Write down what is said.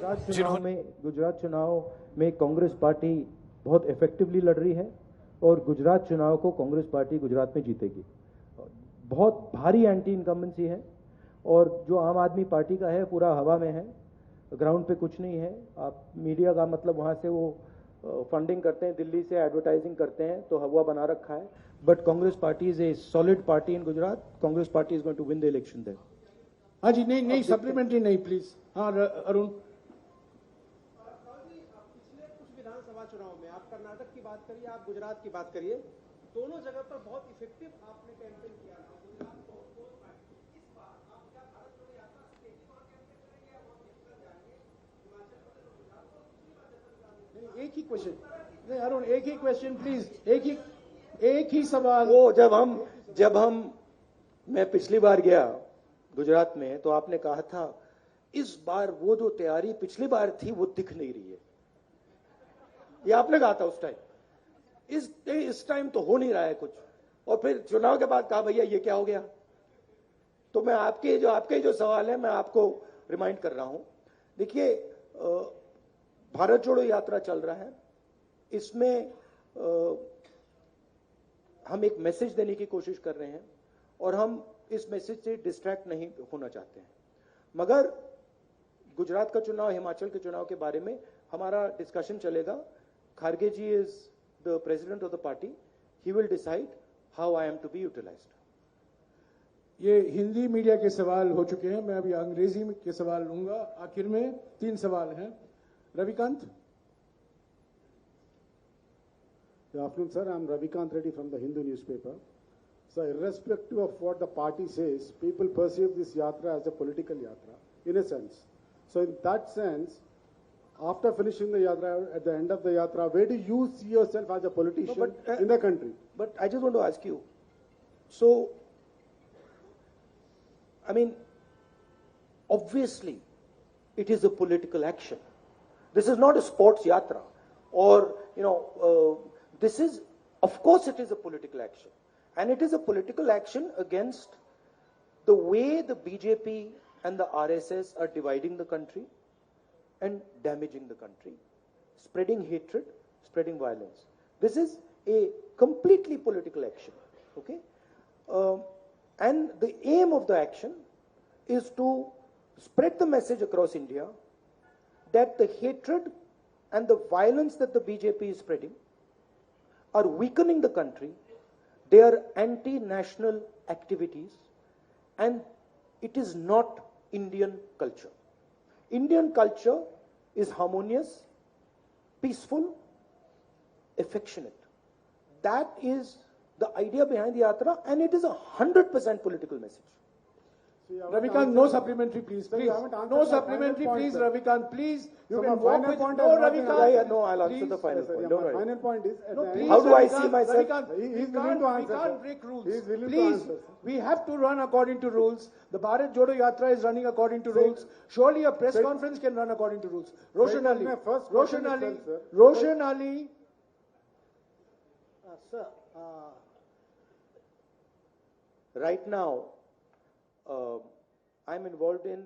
जिन्होंने गुजरात चुनाव में कांग्रेस पार्टी बहुत इफेक्टिवली लड़ रही है और गुजरात चुनाव को कांग्रेस पार्टी गुजरात में जीतेगी। बहुत भारी एंटी इनकम्बेंसी है और जो आम आदमी पार्टी का है पूरा हवा में है, ग्राउंड पे कुछ नहीं है। आप मीडिया का मतलब वहाँ से वो फंडिंग करते हैं, दिल्ली से एडवर्टाइजिंग करते हैं, तो हवा बना रखा है। But Congress party is a solid party in Gujarat. Congress party is going to win the election there. हाँ जी, नहीं सप्लीमेंट्री नहीं प्लीज। हाँ अरुण। पिछले कुछ विधानसभा चुनाव में आप कर्नाटक की बात करिए, आप गुजरात की बात करिए, दोनों जगह पर बहुत इफेक्टिव आपने कैंपेन किया था। गुजरात को इस बार आप क्या भारत जोड़ो यात्रा स्टेजी वहां कैंपेन करेंगे या वहां निकल जाएंगे हिमाचल प्रदेश और गुजरात को दूसरी बार जैसा एक ही क्वेश्चन, नहीं अरुण, एक ही क्वेश्चन प्लीज, एक ही सवाल। वो जब हम मैं पिछली बार गया गुजरात में तो आपने कहा था इस बार वो जो तैयारी पिछली बार थी वो दिख नहीं रही है, ये आपने कहा था उस टाइम। इस टाइम तो हो नहीं रहा है कुछ, और फिर चुनाव के बाद कहा भैया ये क्या हो गया। तो मैं आपके जो सवाल है मैं आपको रिमाइंड कर रहा हूं। देखिए, भारत जोड़ो यात्रा चल रहा है, इसमें हम एक मैसेज देने की कोशिश कर रहे हैं और हम इस मैसेज से डिस्ट्रैक्ट नहीं होना चाहते हैं। मगर गुजरात का चुनाव, हिमाचल के चुनाव के बारे में हमारा डिस्कशन चलेगा। Kharge ji is the president of the party, he will decide how I am to be utilized. ये हिंदी मीडिया के सवाल हो चुके हैं, मैं अभी अंग्रेजी के सवाल लूंगा। आखिर में 3 सवाल हैं। Ravikant. Good afternoon, sir. I'm Ravikant Reddy from the Hindu newspaper. So, irrespective of what the party says, people perceive this yatra as a political yatra, in a sense. So, in that sense, after finishing the yatra, at the end of the yatra, where do you see yourself as a politician in the country? But I just want to ask you, so, I mean, obviously, it is a political action. This is not a sports yatra, or, this is, of course, it is a political action. And it is a political action against the way the BJP and the RSS are dividing the country and damaging the country, spreading hatred, spreading violence. This is a completely political action, okay? And the aim of the action is to spread the message across India that the hatred and the violence that the BJP is spreading are weakening the country. They are anti-national activities, and it is not Indian culture. Indian culture is harmonious, peaceful, affectionate. That is the idea behind the yatra, and it is 100% political message. Ravikant, no supplementary, please. Please. No supplementary, please, Ravikant. Please. You can walk with... No, Ravikant. No, I'll answer the final point. Don't worry. Final point is, No, please, how do I see Ravikant, myself? Ravikant, He is willing to answer, we can't sir. break rules. He is willing to Please, answer, sir. we have to run according to rules. The Bharat Jodo Yatra is running according to rules. Surely a press conference can run according to rules. Roshan Ali. my first Roshan question Ali. itself, sir. Roshan Ali. Sir, Right now, I'm involved in